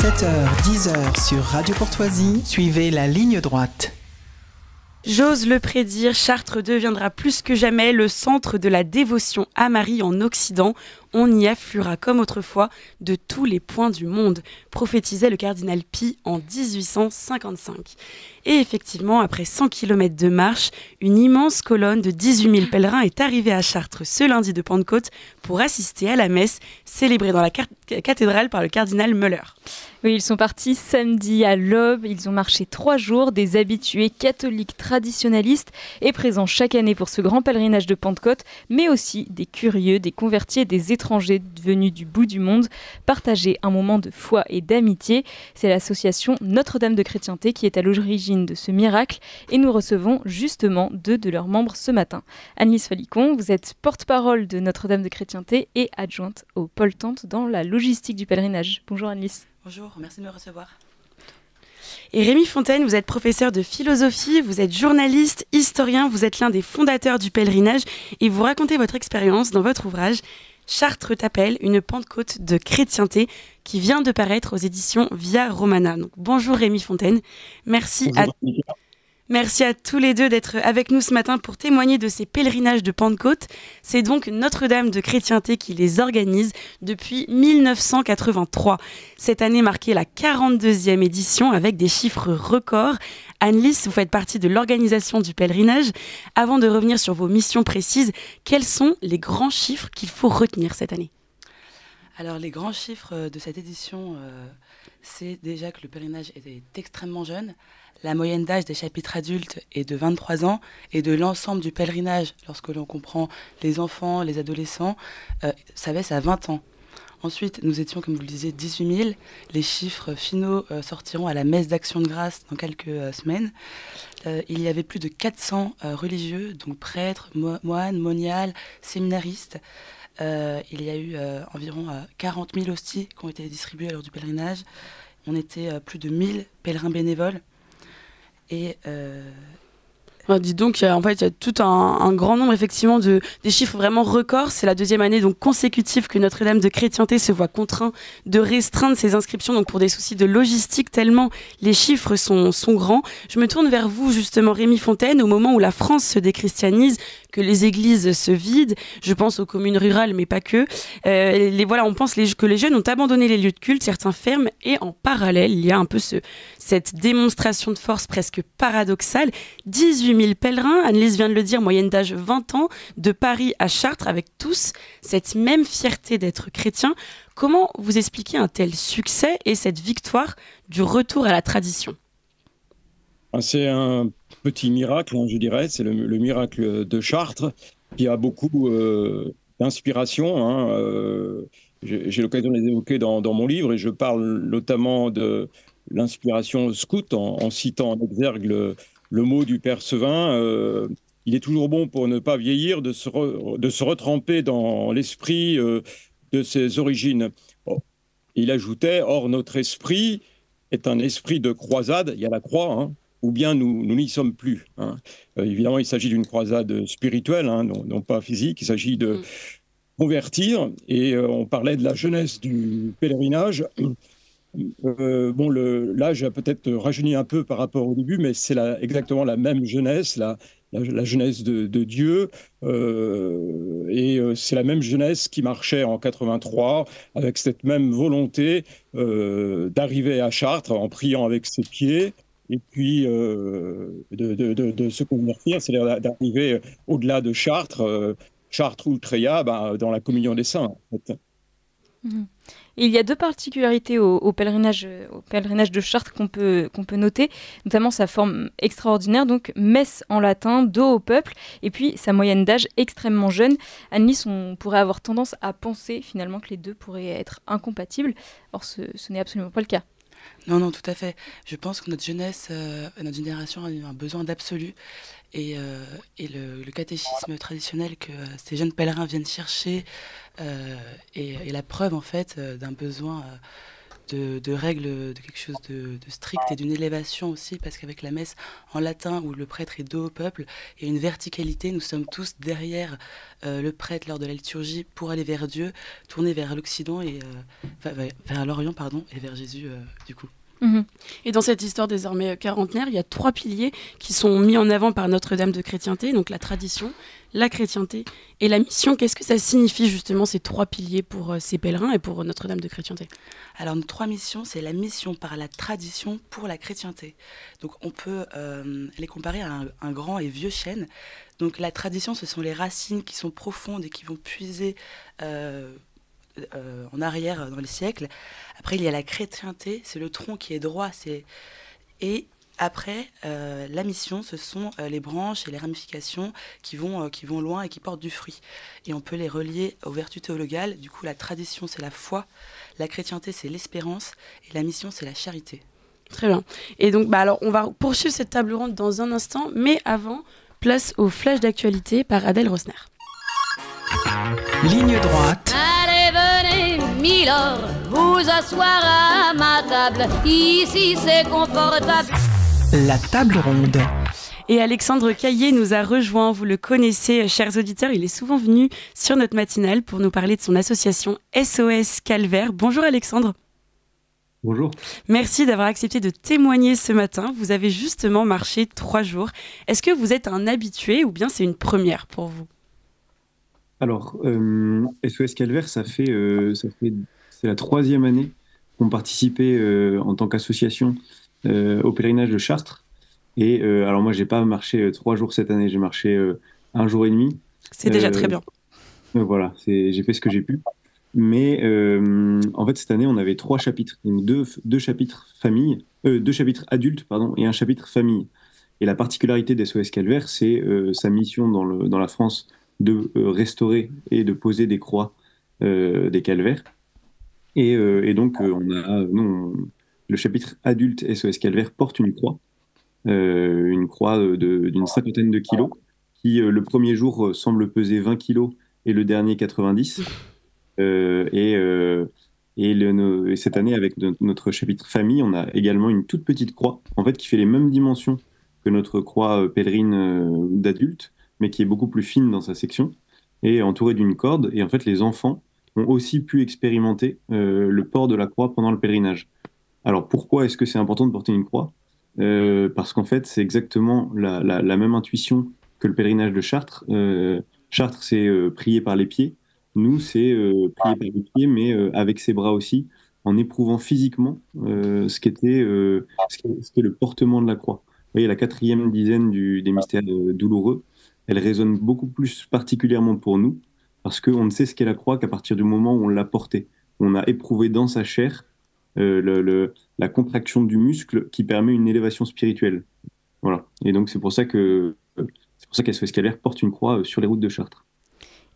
7h-10h sur Radio Courtoisie, suivez la ligne droite. J'ose le prédire, Chartres deviendra plus que jamais le centre de la dévotion à Marie en Occident. On y affluera comme autrefois de tous les points du monde, prophétisait le cardinal Pie en 1855. Et effectivement, après 100 km de marche, une immense colonne de 18 000 pèlerins est arrivée à Chartres ce lundi de Pentecôte pour assister à la messe célébrée dans la cathédrale par le cardinal Müller. Oui, ils sont partis samedi à l'aube, ils ont marché 3 jours, des habitués catholiques traditionnalistes et présents chaque année pour ce grand pèlerinage de Pentecôte, mais aussi des curieux, des convertis et des étrangers venus du bout du monde, partager un moment de foi et d'amitié. C'est l'association Notre-Dame de Chrétienté qui est à l'origine de ce miracle et nous recevons justement 2 de leurs membres ce matin. Anne-Lise Falicon, vous êtes porte-parole de Notre-Dame de Chrétienté et adjointe au pôle Tente dans la logistique du pèlerinage. Bonjour Anne-Lise. Bonjour, merci de me recevoir. Et Rémi Fontaine, vous êtes professeur de philosophie, vous êtes journaliste, historien, vous êtes l'un des fondateurs du pèlerinage et vous racontez votre expérience dans votre ouvrage « Chartres t'appelle, une Pentecôte de chrétienté » qui vient de paraître aux éditions Via Romana. Donc, bonjour Rémi Fontaine, merci à tous les deux d'être avec nous ce matin pour témoigner de ces pèlerinages de Pentecôte. C'est donc Notre-Dame de Chrétienté qui les organise depuis 1983. Cette année marquait la 42e édition avec des chiffres records. Anne-Lise, vous faites partie de l'organisation du pèlerinage. Avant de revenir sur vos missions précises, quels sont les grands chiffres qu'il faut retenir cette année ? Alors les grands chiffres de cette édition, c'est déjà que le pèlerinage est extrêmement jeune. La moyenne d'âge des chapitres adultes est de 23 ans et de l'ensemble du pèlerinage, lorsque l'on comprend les enfants, les adolescents, ça baisse à 20 ans. Ensuite, nous étions, comme vous le disiez, 18 000. Les chiffres finaux sortiront à la messe d'Action de Grâce dans quelques semaines. Il y avait plus de 400 religieux, donc prêtres, moines, moniales, séminaristes. Il y a eu environ 40 000 hosties qui ont été distribuées lors du pèlerinage. On était plus de 1000 pèlerins bénévoles. Et dis donc, il y a tout un grand nombre effectivement des chiffres vraiment records. C'est la 2e année donc consécutive que Notre-Dame de Chrétienté se voit contraint de restreindre ses inscriptions donc pour des soucis de logistique tellement les chiffres sont grands. Je me tourne vers vous justement Rémi Fontaine, au moment où la France se déchristianise, que les églises se vident, je pense aux communes rurales mais pas que. On pense que les jeunes ont abandonné les lieux de culte, certains ferment et en parallèle il y a un peu cette démonstration de force presque paradoxale. 18 000 pèlerins, Anne-Lise vient de le dire, moyenne d'âge 20 ans, de Paris à Chartres, avec tous cette même fierté d'être chrétiens. Comment vous expliquez un tel succès et cette victoire du retour à la tradition ? C'est un petit miracle, je dirais, c'est le miracle de Chartres, qui a beaucoup d'inspiration. J'ai l'occasion de les évoquer dans mon livre, et je parle notamment de l'inspiration scout, en citant en exergue le mot du père Sevin. Il est toujours bon, pour ne pas vieillir, de se retremper dans l'esprit de ses origines. Il ajoutait, or notre esprit est un esprit de croisade, il y a la croix, ou bien nous n'y sommes plus. Évidemment, il s'agit d'une croisade spirituelle, non pas physique, il s'agit de convertir, et on parlait de la jeunesse du pèlerinage. L'âge a peut-être rajeuni un peu par rapport au début, mais c'est exactement la même jeunesse, la jeunesse de Dieu, et c'est la même jeunesse qui marchait en 83 avec cette même volonté d'arriver à Chartres en priant avec ses pieds, et puis de se convertir, c'est-à-dire d'arriver au-delà de Chartres, Chartres ou Tréia, dans la communion des saints, en fait. Il y a 2 particularités au pèlerinage de Chartres qu'on peut noter, notamment sa forme extraordinaire, donc messe en latin, dos au peuple, et puis sa moyenne d'âge extrêmement jeune. Anne-Lise, on pourrait avoir tendance à penser finalement que les 2 pourraient être incompatibles, or ce n'est absolument pas le cas. Non, tout à fait. Je pense que notre jeunesse, notre génération a eu un besoin d'absolu. Et le catéchisme traditionnel que ces jeunes pèlerins viennent chercher est la preuve, en fait, d'un besoin de règles, de quelque chose de strict et d'une élévation aussi, parce qu'avec la messe en latin où le prêtre est dos au peuple, il y a une verticalité, nous sommes tous derrière le prêtre lors de la liturgie pour aller vers Dieu, tourner vers l'Occident et vers l'Orient, pardon, et vers Jésus du coup. Et dans cette histoire désormais quarantenaire, il y a 3 piliers qui sont mis en avant par Notre-Dame de Chrétienté, donc la tradition, la chrétienté et la mission. Qu'est-ce que ça signifie justement ces 3 piliers pour ces pèlerins et pour Notre-Dame de Chrétienté? Alors nos 3 missions, c'est la mission par la tradition pour la chrétienté. Donc on peut les comparer à un grand et vieux chêne. Donc la tradition, ce sont les racines qui sont profondes et qui vont puiser en arrière dans les siècles. Après, il y a la chrétienté, c'est le tronc qui est droit. Et après, la mission, ce sont les branches et les ramifications qui vont loin et qui portent du fruit. Et on peut les relier aux vertus théologales. Du coup, la tradition, c'est la foi. La chrétienté, c'est l'espérance. Et la mission, c'est la charité. Très bien. Et donc, alors, on va poursuivre cette table ronde dans un instant. Mais avant, place au flash d'actualité par Adèle Rosner. Ligne droite. Allez, venez, Milord, vous asseoir à ma table. Ici, c'est confortable. La table ronde. Et Alexandre Caillé nous a rejoint, vous le connaissez, chers auditeurs, il est souvent venu sur notre matinale pour nous parler de son association SOS Calvaire. Bonjour Alexandre. Bonjour. Merci d'avoir accepté de témoigner ce matin. Vous avez justement marché 3 jours. Est-ce que vous êtes un habitué ou bien c'est une première pour vous ? Alors, SOS Calvaire, c'est la 3e année qu'on participait en tant qu'association au pèlerinage de Chartres. Et alors moi, j'ai pas marché 3 jours cette année, j'ai marché 1 jour et demi. C'est déjà très bien. Voilà, j'ai fait ce que j'ai pu. Mais en fait, cette année, on avait 3 chapitres, donc deux chapitres famille, 2 chapitres adultes, pardon, et un chapitre famille. Et la particularité d'SOS Calvaire, c'est sa mission dans la France de restaurer et de poser des croix des calvaires. Et donc, le chapitre adulte SOS Calvaire porte une croix d'une 50aine de kilos, qui le premier jour semble peser 20 kilos et le dernier 90. Et cette année, avec notre chapitre famille, on a également une toute petite croix, en fait, qui fait les mêmes dimensions que notre croix pèlerine d'adulte, mais qui est beaucoup plus fine dans sa section, et entourée d'une corde. Et en fait, les enfants ont aussi pu expérimenter le port de la croix pendant le pèlerinage. Alors, pourquoi est-ce que c'est important de porter une croix ? Parce qu'en fait, c'est exactement la même intuition que le pèlerinage de Chartres. Chartres, c'est prier par les pieds. Nous, c'est prier par les pieds, mais avec ses bras aussi, en éprouvant physiquement ce qu'est le portement de la croix. Vous voyez, la 4e dizaine des mystères douloureux, elle résonne beaucoup plus particulièrement pour nous, parce qu'on ne sait ce qu'est la croix qu'à partir du moment où on l'a portée. On a éprouvé dans sa chair la contraction du muscle qui permet une élévation spirituelle. Voilà. Et donc c'est pour ça qu'SOS Calvaire porte une croix sur les routes de Chartres.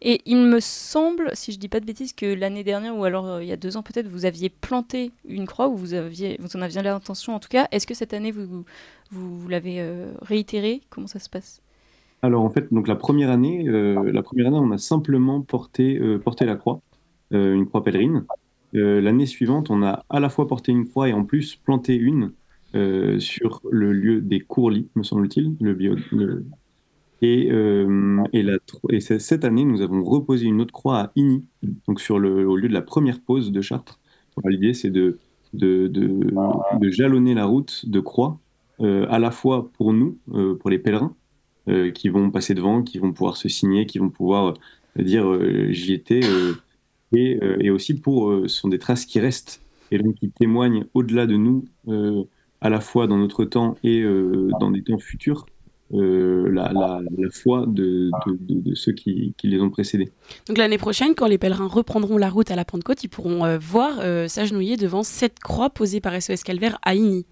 Et il me semble, si je ne dis pas de bêtises, que l'année dernière, ou alors il y a 2 ans peut-être, vous aviez planté une croix, ou vous en aviez l'intention en tout cas. Est-ce que cette année, vous l'avez réitéré ? Comment ça se passe ? Alors en fait, donc la première année, on a simplement porté la croix, une croix pèlerine. L'année suivante, on a à la fois porté une croix et en plus planté une sur le lieu des Courlis, me semble-t-il, Et cette année, nous avons reposé une autre croix à Igny, donc au lieu de la première pose de Chartres. Alors, l'idée, c'est de jalonner la route de croix, à la fois pour nous, pour les pèlerins, qui vont passer devant, qui vont pouvoir se signer, qui vont pouvoir dire j'y étais, et aussi ce sont des traces qui restent, et donc qui témoignent au-delà de nous, à la fois dans notre temps et dans des temps futurs, la foi de ceux qui les ont précédés. Donc l'année prochaine, quand les pèlerins reprendront la route à la Pentecôte, ils pourront s'agenouiller devant cette croix posée par SOS Calvaire à Igny.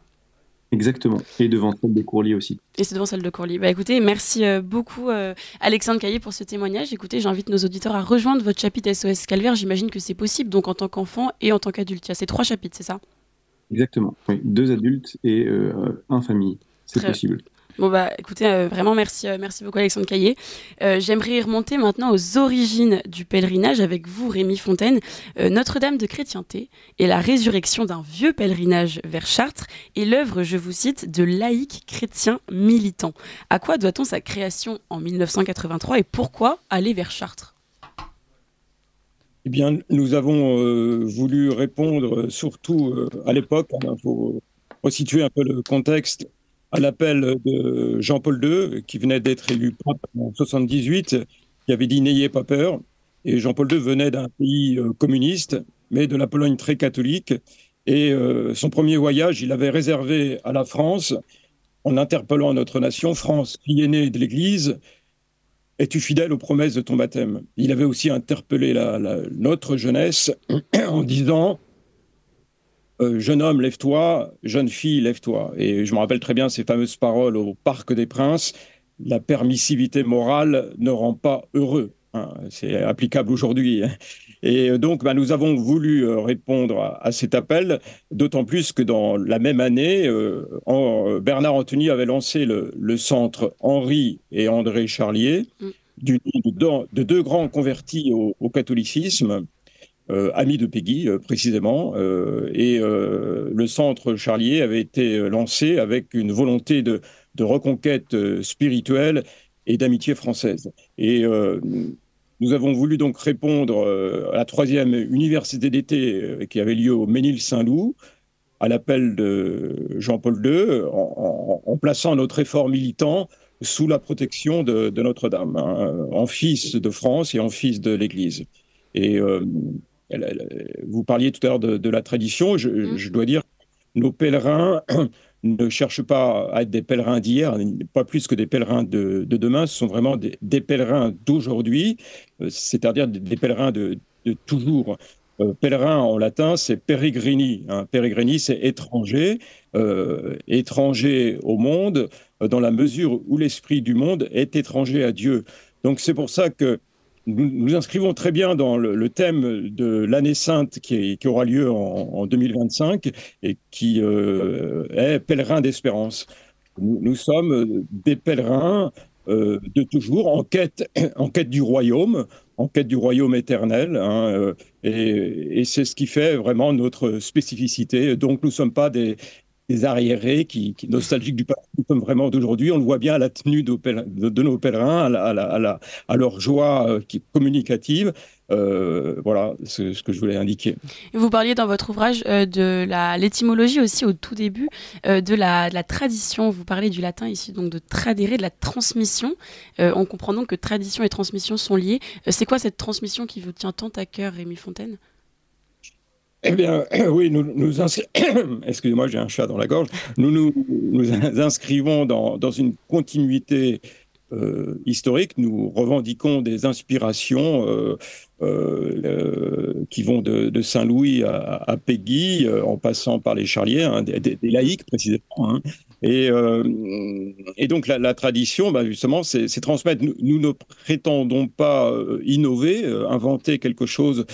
Exactement, et devant celle de Courlis aussi. Et c'est devant celle de Courlis. Bah écoutez, merci beaucoup Alexandre Caillé pour ce témoignage. Écoutez, j'invite nos auditeurs à rejoindre votre chapitre SOS Calvaire. J'imagine que c'est possible, donc en tant qu'enfant et en tant qu'adulte. Il y a ces 3 chapitres, c'est ça ? Exactement, oui. 2 adultes et 1 famille, c'est possible. Bon bah écoutez, vraiment merci beaucoup Alexandre Caillé. J'aimerais remonter maintenant aux origines du pèlerinage avec vous Rémi Fontaine. Notre-Dame de Chrétienté est la résurrection d'un vieux pèlerinage vers Chartres et l'œuvre, je vous cite, de laïcs chrétiens militants. À quoi doit-on sa création en 1983 et pourquoi aller vers Chartres ? Eh bien, nous avons voulu répondre, surtout à l'époque, il faut resituer un peu le contexte, à l'appel de Jean-Paul II, qui venait d'être élu pape en 78, qui avait dit « N'ayez pas peur ». Et Jean-Paul II venait d'un pays communiste, mais de la Pologne très catholique. Et son premier voyage, il avait réservé à la France, en interpellant notre nation, « France, fille aînée de l'Église, es-tu fidèle aux promesses de ton baptême ?» Il avait aussi interpellé notre jeunesse en disant jeune homme, lève-toi, jeune fille, lève-toi. Et je me rappelle très bien ces fameuses paroles au Parc des Princes, la permissivité morale ne rend pas heureux. C'est applicable aujourd'hui. Et donc, nous avons voulu répondre à cet appel, d'autant plus que dans la même année, Bernard Anthony avait lancé le centre Henri et André Charlier, de deux grands convertis au catholicisme, amis de Péguy, précisément. Et le centre Charlier avait été lancé avec une volonté de reconquête spirituelle et d'amitié française. Et nous avons voulu donc répondre à la 3e université d'été qui avait lieu au Ménil-Saint-Loup, à l'appel de Jean-Paul II, en plaçant notre effort militant sous la protection de Notre-Dame, en fils de France et en fils de l'Église. Et vous parliez tout à l'heure de la tradition. Je dois dire que nos pèlerins ne cherchent pas à être des pèlerins d'hier, pas plus que des pèlerins de demain. Ce sont vraiment des pèlerins d'aujourd'hui, c'est-à-dire des pèlerins de toujours. Pèlerin en latin, c'est peregrini. Peregrini, c'est étranger, étranger au monde, dans la mesure où l'esprit du monde est étranger à Dieu. Donc c'est pour ça que nous inscrivons très bien dans le thème de l'année sainte qui aura lieu en 2025 et qui est pèlerin d'espérance. Nous sommes des pèlerins de toujours en quête du royaume éternel, et c'est ce qui fait vraiment notre spécificité. Donc nous ne sommes pas des arriérés qui nostalgiques du passé. Nous sommes vraiment d'aujourd'hui. On le voit bien à la tenue de nos pèlerins, à leur joie communicative. Voilà ce que je voulais indiquer. Et vous parliez dans votre ouvrage de l'étymologie aussi au tout début, de la tradition. Vous parlez du latin ici, donc de tradere, de la transmission. On comprend donc que tradition et transmission sont liées. C'est quoi cette transmission qui vous tient tant à cœur, Rémi Fontaine ? Eh bien, oui, excusez-moi, j'ai un chat dans la gorge. Nous inscrivons dans une continuité historique. Nous revendiquons des inspirations qui vont de Saint-Louis à Péguy, en passant par les Charliers, des laïcs précisément. Et donc la tradition, justement, c'est transmettre. Nous ne prétendons pas innover, inventer quelque chose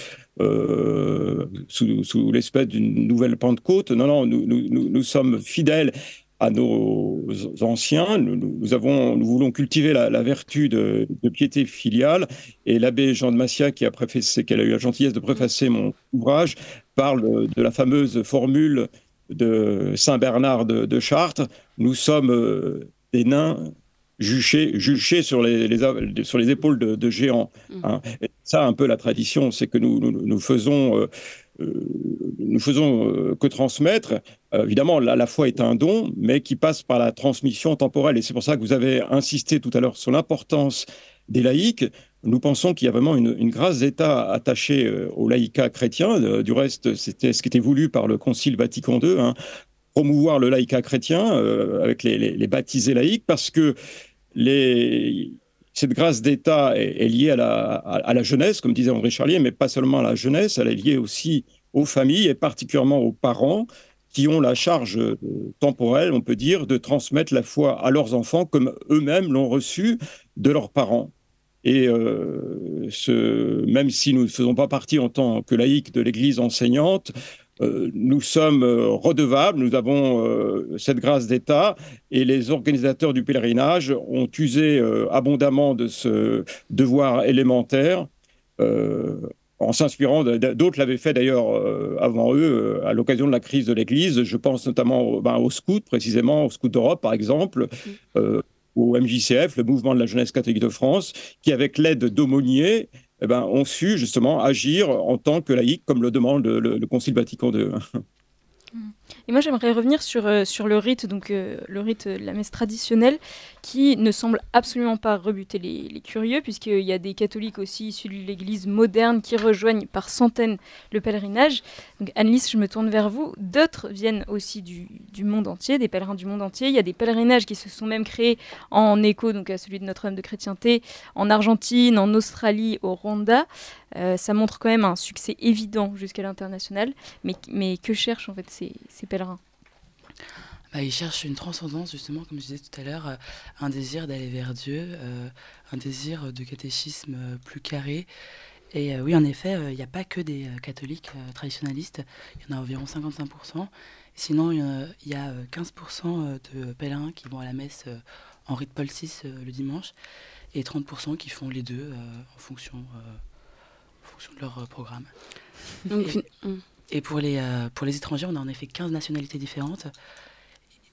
sous l'espèce d'une nouvelle Pentecôte. Non, nous sommes fidèles à nos anciens. Nous voulons cultiver la vertu de piété filiale. Et l'abbé Jean de Massia, qui a eu la gentillesse de préfacer mon ouvrage, parle de la fameuse formule de Saint Bernard de Chartres. Nous sommes des nains juchés sur les épaules de géants. Et ça, un peu la tradition, c'est que nous faisons que transmettre. Évidemment, la foi est un don, mais qui passe par la transmission temporelle. Et c'est pour ça que vous avez insisté tout à l'heure sur l'importance des laïcs. Nous pensons qu'il y a vraiment une grâce d'État attachée au laïcat chrétien. Du reste, c'était ce qui était voulu par le Concile Vatican II, promouvoir le laïcat chrétien avec les baptisés laïcs, parce que cette grâce d'État est liée à la jeunesse, comme disait André Charlier, mais pas seulement à la jeunesse, elle est liée aussi aux familles et particulièrement aux parents qui ont la charge temporelle, on peut dire, de transmettre la foi à leurs enfants comme eux-mêmes l'ont reçue de leurs parents. Et même si nous ne faisons pas partie en tant que laïcs de l'Église enseignante, Nous sommes redevables, nous avons cette grâce d'État et les organisateurs du pèlerinage ont usé abondamment de ce devoir élémentaire en s'inspirant, d'autres l'avaient fait d'ailleurs avant eux à l'occasion de la crise de l'Église. Je pense notamment aux scouts, précisément, aux scouts d'Europe par exemple, au MJCF, le mouvement de la jeunesse catholique de France, qui avec l'aide d'aumôniers, ont su justement agir en tant que laïcs, comme le demande le Concile Vatican II. Et moi, j'aimerais revenir sur le rite, donc le rite de la messe traditionnelle, qui ne semble absolument pas rebuter les curieux, puisqu'il y a des catholiques aussi issus de l'Église moderne qui rejoignent par centaines le pèlerinage. Donc Anne-Lise, je me tourne vers vous. D'autres viennent aussi du monde entier, des pèlerins du monde entier. Il y a des pèlerinages qui se sont même créés en écho donc, à celui de Notre-Dame de Chrétienté, en Argentine, en Australie, au Rwanda. Ça montre quand même un succès évident jusqu'à l'international. Mais que cherchent en fait ces pèlerins? Ils cherchent une transcendance, justement, comme je disais tout à l'heure, un désir d'aller vers Dieu, un désir de catéchisme plus carré. Et oui, en effet, il n'y a pas que des catholiques traditionnalistes, il y en a environ 55%. Sinon, il y a 15% de pèlerins qui vont à la messe en rite Paul VI le dimanche, et 30% qui font les deux en fonction de leur programme. Donc, Et pour les étrangers, on a en effet 15 nationalités différentes.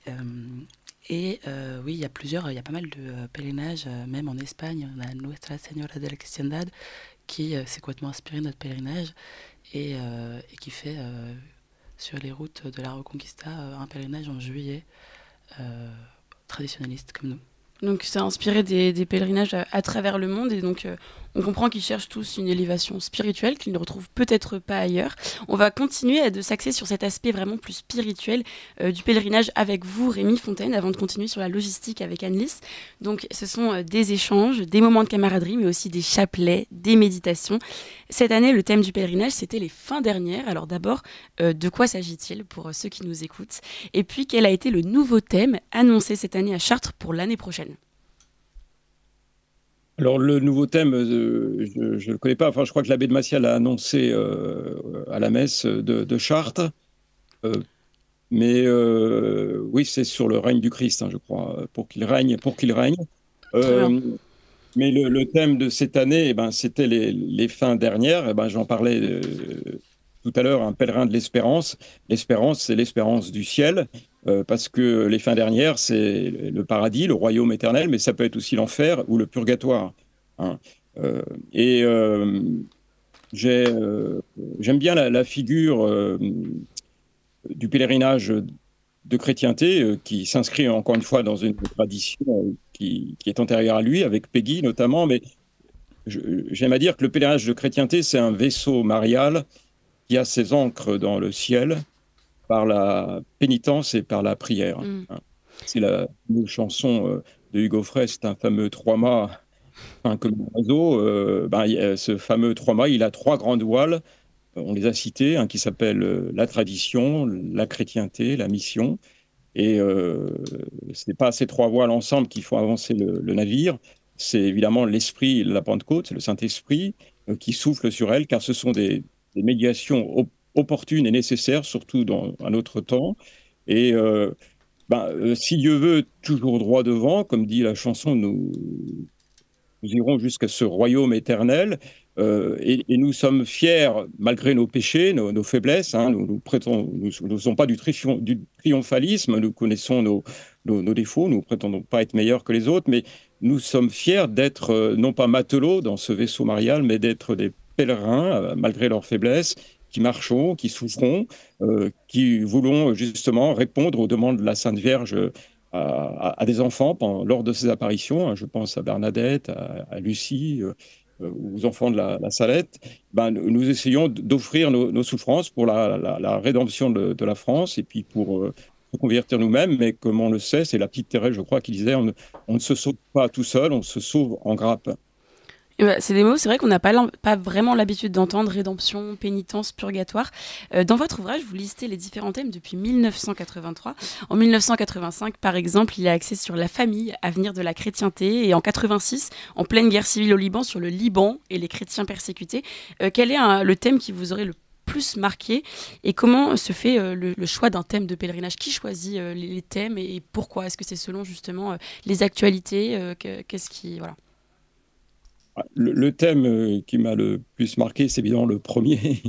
Oui, il y a pas mal de pèlerinages, même en Espagne. On a Nuestra Señora de la Cristiandad qui s'est complètement inspiré de notre pèlerinage et qui fait sur les routes de la Reconquista un pèlerinage en juillet traditionnaliste comme nous. Donc ça a inspiré des pèlerinages à travers le monde et donc on comprend qu'ils cherchent tous une élévation spirituelle qu'ils ne retrouvent peut-être pas ailleurs. On va continuer de s'axer sur cet aspect vraiment plus spirituel du pèlerinage avec vous, Rémi Fontaine, avant de continuer sur la logistique avec Anne-Lise. Donc ce sont des échanges, des moments de camaraderie, mais aussi des chapelets, des méditations. Cette année, le thème du pèlerinage, c'était les fins dernières. Alors d'abord, de quoi s'agit-il pour ceux qui nous écoutent? Et puis, quel a été le nouveau thème annoncé cette année à Chartres pour l'année prochaine? Alors, le nouveau thème, je ne le connais pas. Enfin, je crois que l'abbé de Massias l'a annoncé à la messe de Chartres. Mais oui, c'est sur le règne du Christ, je crois, pour qu'il règne. Mais le thème de cette année, c'était les fins dernières. J'en parlais tout à l'heure, un pèlerin de l'espérance. L'espérance, c'est l'espérance du ciel. Parce que les fins dernières, c'est le paradis, le royaume éternel, mais ça peut être aussi l'enfer ou le purgatoire. J'aime bien la figure du pèlerinage de chrétienté qui s'inscrit encore une fois dans une tradition qui est antérieure à lui, avec Péguy notamment, mais j'aime à dire que le pèlerinage de chrétienté, c'est un vaisseau marial qui a ses ancres dans le ciel, par la pénitence et par la prière. C'est la chanson de Hugo Frey, c'est un fameux trois-mâts, comme un oiseau. Ce fameux trois-mâts, il a trois grandes voiles, on les a citées, qui s'appelle la tradition, la chrétienté, la mission. Et ce n'est pas ces trois voiles ensemble qui font avancer le navire, c'est évidemment l'esprit, la Pentecôte, c'est le Saint-Esprit qui souffle sur elle, car ce sont des médiations opportune et nécessaire, surtout dans un autre temps. Et si Dieu veut, toujours droit devant, comme dit la chanson, nous irons jusqu'à ce royaume éternel. Et nous sommes fiers, malgré nos péchés, nos faiblesses. Nous ne sommes pas du triomphalisme, nous connaissons nos défauts, nous ne prétendons pas être meilleurs que les autres, mais nous sommes fiers d'être, non pas matelots dans ce vaisseau marial, mais d'être des pèlerins, malgré leurs faiblesses, qui marchons, qui souffrons, qui voulons justement répondre aux demandes de la Sainte Vierge à des enfants lors de ces apparitions. Je pense à Bernadette, à Lucie, aux enfants de la Salette. Nous essayons d'offrir nos souffrances pour la rédemption de la France et puis pour se convertir nous-mêmes. Mais comme on le sait, c'est la petite Thérèse, je crois, qui disait on ne se sauve pas tout seul, on se sauve en grappe. C'est des mots, c'est vrai qu'on n'a pas vraiment l'habitude d'entendre, rédemption, pénitence, purgatoire. Dans votre ouvrage, vous listez les différents thèmes depuis 1983. En 1985, par exemple, il y a axé sur la famille, avenir de la chrétienté, et en 86, en pleine guerre civile au Liban, sur le Liban et les chrétiens persécutés. Quel est le thème qui vous aurait le plus marqué et comment se fait le choix d'un thème de pèlerinage? Qui choisit les thèmes et pourquoi? Est-ce que c'est selon justement les actualités qu'est-ce qui... Voilà. Le thème qui m'a le plus marqué, c'est évidemment le premier,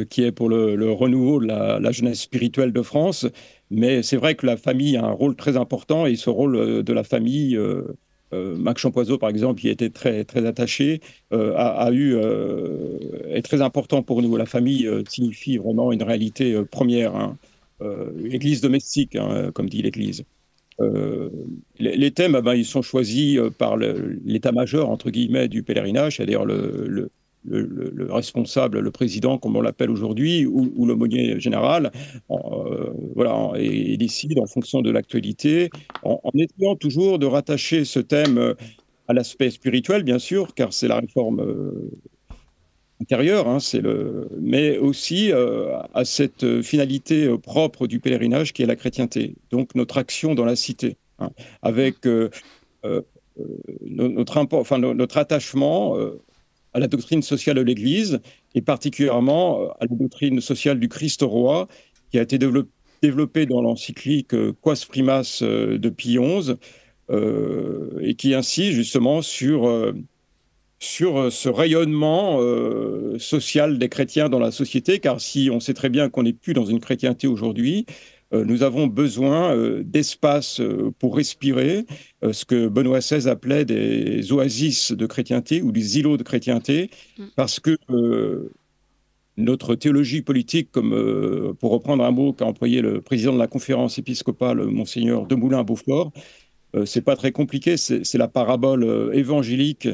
qui est pour le renouveau de la jeunesse spirituelle de France. Mais c'est vrai que la famille a un rôle très important et ce rôle de la famille, Mac Champoiseau, par exemple, qui était très, très attaché, est très important pour nous. La famille signifie vraiment une réalité première, hein. Église domestique, hein, comme dit l'Église. Les thèmes, ils sont choisis par l'état-major, entre guillemets, du pèlerinage, c'est-à-dire le responsable, le président, comme on l'appelle aujourd'hui, ou l'aumônier général, voilà, et décide en fonction de l'actualité, en essayant toujours de rattacher ce thème à l'aspect spirituel, bien sûr, car c'est la réforme intérieur, hein, mais aussi à cette finalité propre du pèlerinage qui est la chrétienté. Donc notre action dans la cité, hein, avec notre attachement à la doctrine sociale de l'Église et particulièrement à la doctrine sociale du Christ roi qui a été développée dans l'encyclique Quas Primas de Pie XI et qui insiste justement sur ce rayonnement social des chrétiens dans la société, car si on sait très bien qu'on n'est plus dans une chrétienté aujourd'hui, nous avons besoin d'espace pour respirer, ce que Benoît XVI appelait des oasis de chrétienté ou des îlots de chrétienté, parce que notre théologie politique, comme pour reprendre un mot qu'a employé le président de la conférence épiscopale, Monseigneur Demoulin-Beaufort, c'est pas très compliqué, c'est la parabole évangélique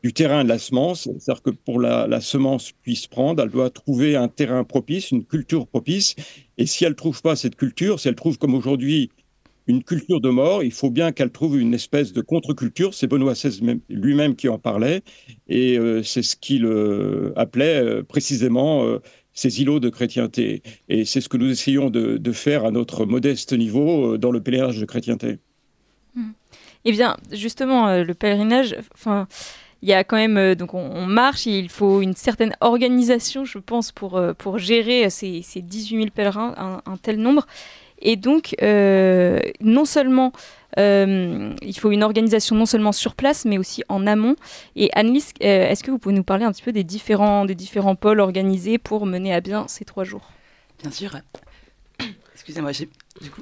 du terrain de la semence, c'est-à-dire que pour la semence puisse prendre, elle doit trouver un terrain propice, une culture propice, et si elle ne trouve pas cette culture, si elle trouve comme aujourd'hui une culture de mort, il faut bien qu'elle trouve une espèce de contre-culture, c'est Benoît XVI lui-même qui en parlait, et c'est ce qu'il appelait précisément ces îlots de chrétienté, et c'est ce que nous essayons de faire à notre modeste niveau dans le pèlerinage de chrétienté. Eh bien, justement, le pèlerinage, il y a quand même, donc on marche, et il faut une certaine organisation, je pense, pour gérer ces 18 000 pèlerins, un tel nombre. Et donc, non seulement, il faut une organisation non seulement sur place, mais aussi en amont. Et Annelise, est-ce que vous pouvez nous parler un petit peu des différents pôles organisés pour mener à bien ces 3 jours? Bien sûr. Excusez-moi, du coup...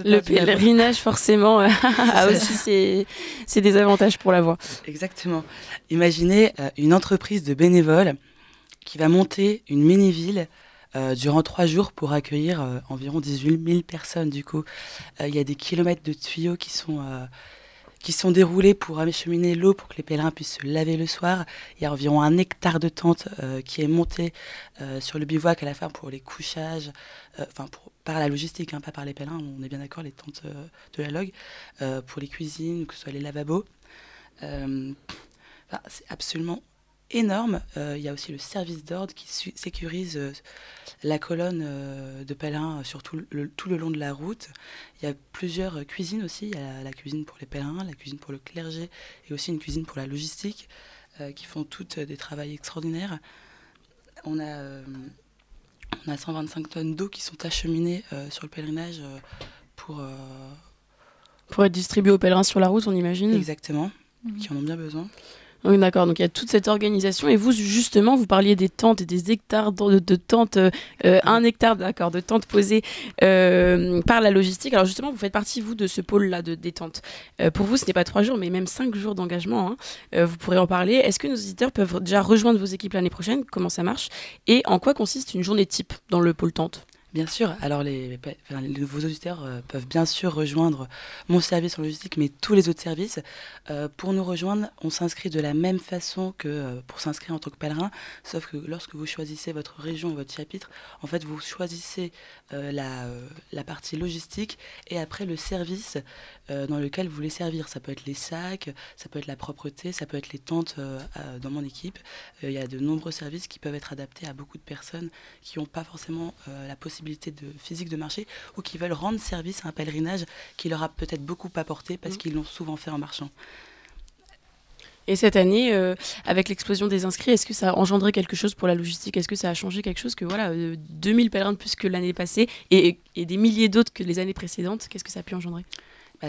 Le pèlerinage, forcément, a aussi ses désavantages pour la voix. Exactement. Imaginez une entreprise de bénévoles qui va monter une mini-ville durant 3 jours pour accueillir environ 18 000 personnes. Du coup, il y a des kilomètres de tuyaux qui sont déroulés pour acheminer l'eau pour que les pèlerins puissent se laver le soir. Il y a environ 1 hectare de tentes qui est monté sur le bivouac à la fin pour les couchages, par la logistique, hein, pas par les pèlerins, on est bien d'accord, les tentes de la log, pour les cuisines, que ce soit les lavabos. C'est absolument énorme. Il y a aussi le service d'ordre qui sécurise la colonne de pèlerins sur tout le long de la route. Il y a plusieurs cuisines aussi. Il y a la cuisine pour les pèlerins, la cuisine pour le clergé et aussi une cuisine pour la logistique qui font toutes des travaux extraordinaires. On a 125 tonnes d'eau qui sont acheminées sur le pèlerinage pour être distribuées aux pèlerins sur la route, on imagine. Exactement, qui en ont bien besoin. Oui, d'accord, donc il y a toute cette organisation. Et vous, justement, vous parliez des tentes et des hectares de tentes, 1 hectare, d'accord, de tentes posées par la logistique. Alors justement, vous faites partie, vous, de ce pôle-là des tentes. Pour vous, ce n'est pas 3 jours, mais même 5 jours d'engagement, hein. Vous pourrez en parler. Est-ce que nos auditeurs peuvent déjà rejoindre vos équipes l'année prochaine? Comment ça marche? Et en quoi consiste une journée type dans le pôle tente? Bien sûr, alors les nouveaux auditeurs peuvent bien sûr rejoindre mon service en logistique, mais tous les autres services. Pour nous rejoindre, on s'inscrit de la même façon que pour s'inscrire en tant que pèlerin, sauf que lorsque vous choisissez votre région et votre chapitre, en fait, vous choisissez la partie logistique et après le service dans lequel vous voulez servir. Ça peut être les sacs, ça peut être la propreté, ça peut être les tentes dans mon équipe. Il y a de nombreux services qui peuvent être adaptés à beaucoup de personnes qui n'ont pas forcément la possibilité physique de marcher ou qui veulent rendre service à un pèlerinage qui leur a peut-être beaucoup apporté parce qu'ils l'ont souvent fait en marchant. Et cette année, avec l'explosion des inscrits, est-ce que ça a engendré quelque chose pour la logistique? Est-ce que ça a changé quelque chose que 2000 pèlerins de plus que l'année passée et des milliers d'autres que les années précédentes? Qu'est-ce que ça a pu engendrer?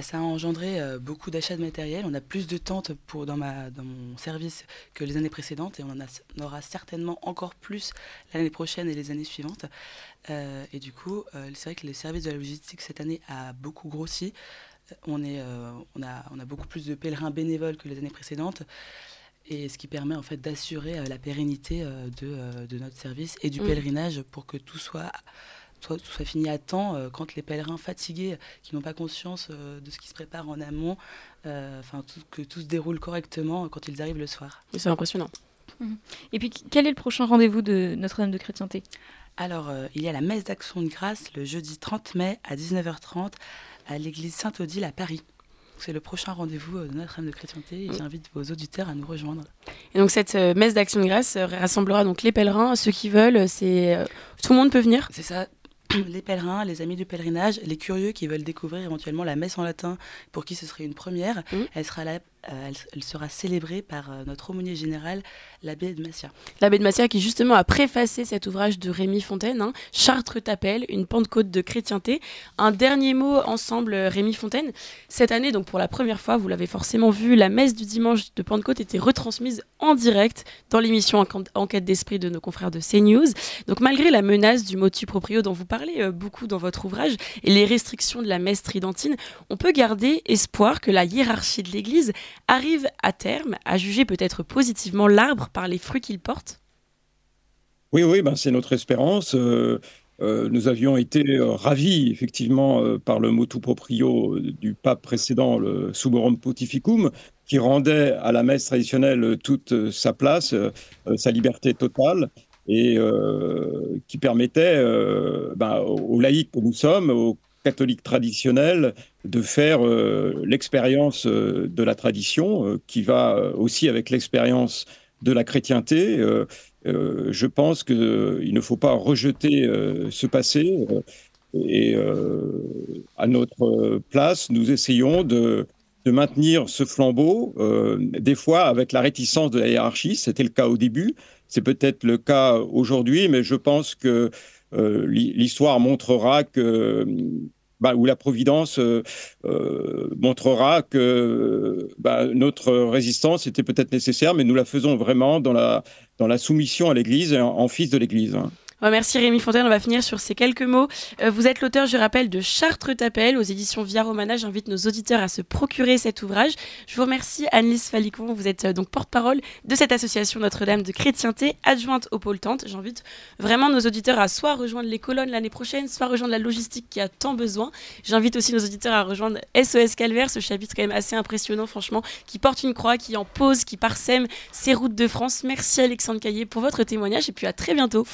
Ça a engendré beaucoup d'achats de matériel. On a plus de tentes dans mon service que les années précédentes et on aura certainement encore plus l'année prochaine et les années suivantes. Et du coup, c'est vrai que le service de la logistique cette année a beaucoup grossi. On a beaucoup plus de pèlerins bénévoles que les années précédentes. Et ce qui permet en fait d'assurer la pérennité de notre service et du pèlerinage pour que tout soit fini à temps quand les pèlerins fatigués qui n'ont pas conscience de ce qui se prépare en amont, que tout se déroule correctement quand ils arrivent le soir. C'est impressionnant. Et puis quel est le prochain rendez-vous de Notre-Dame de Chrétienté? Alors il y a la messe d'Action de Grâce le jeudi 30 mai à 19h30 à l'église Sainte-Odile à Paris. C'est le prochain rendez-vous de Notre-Dame de Chrétienté et j'invite vos auditeurs à nous rejoindre. Et donc cette messe d'Action de Grâce rassemblera donc les pèlerins, ceux qui veulent, tout le monde peut venir? C'est ça. Les pèlerins, les amis du pèlerinage, les curieux qui veulent découvrir éventuellement la messe en latin, pour qui ce serait une première, elle sera célébrée par notre aumônier général, l'abbé de Massia. L'abbé de Massia qui justement a préfacé cet ouvrage de Rémy Fontaine, Chartres t'appelle, une Pentecôte de chrétienté. Un dernier mot ensemble, Rémy Fontaine. Cette année, donc pour la première fois, vous l'avez forcément vu, la messe du dimanche de Pentecôte était retransmise en direct dans l'émission Enquête d'esprit de nos confrères de CNews. Donc malgré la menace du motu proprio dont vous parlez beaucoup dans votre ouvrage et les restrictions de la messe tridentine, on peut garder espoir que la hiérarchie de l'Église arrive à terme à juger peut-être positivement l'arbre par les fruits qu'il porte? Oui, c'est notre espérance. Nous avions été ravis, effectivement, par le motu proprio du pape précédent, le Sumorum Pontificum, qui rendait à la messe traditionnelle toute sa place, sa liberté totale, et qui permettait aux laïcs que nous sommes, aux catholiques traditionnels, de faire l'expérience de la tradition, qui va aussi avec l'expérience de la chrétienté. Je pense qu'il ne faut pas rejeter ce passé. Et à notre place, nous essayons de maintenir ce flambeau, des fois avec la réticence de la hiérarchie. C'était le cas au début, c'est peut-être le cas aujourd'hui, mais je pense que l'histoire montrera que... où la Providence montrera que notre résistance était peut-être nécessaire, mais nous la faisons vraiment dans la soumission à l'Église, en fils de l'Église. Merci Rémy Fontaine, on va finir sur ces quelques mots. Vous êtes l'auteur, je rappelle, de Chartres t'appelle aux éditions Via Romana. J'invite nos auditeurs à se procurer cet ouvrage. Je vous remercie Anne-Lise Falicon, vous êtes donc porte-parole de cette association Notre-Dame de Chrétienté, adjointe au pôle Tente. J'invite vraiment nos auditeurs à soit rejoindre les colonnes l'année prochaine, soit rejoindre la logistique qui a tant besoin. J'invite aussi nos auditeurs à rejoindre SOS Calvaire, ce chapitre quand même assez impressionnant franchement, qui porte une croix, qui en pose, qui parsème ces routes de France. Merci Alexandre Caillé pour votre témoignage et puis à très bientôt.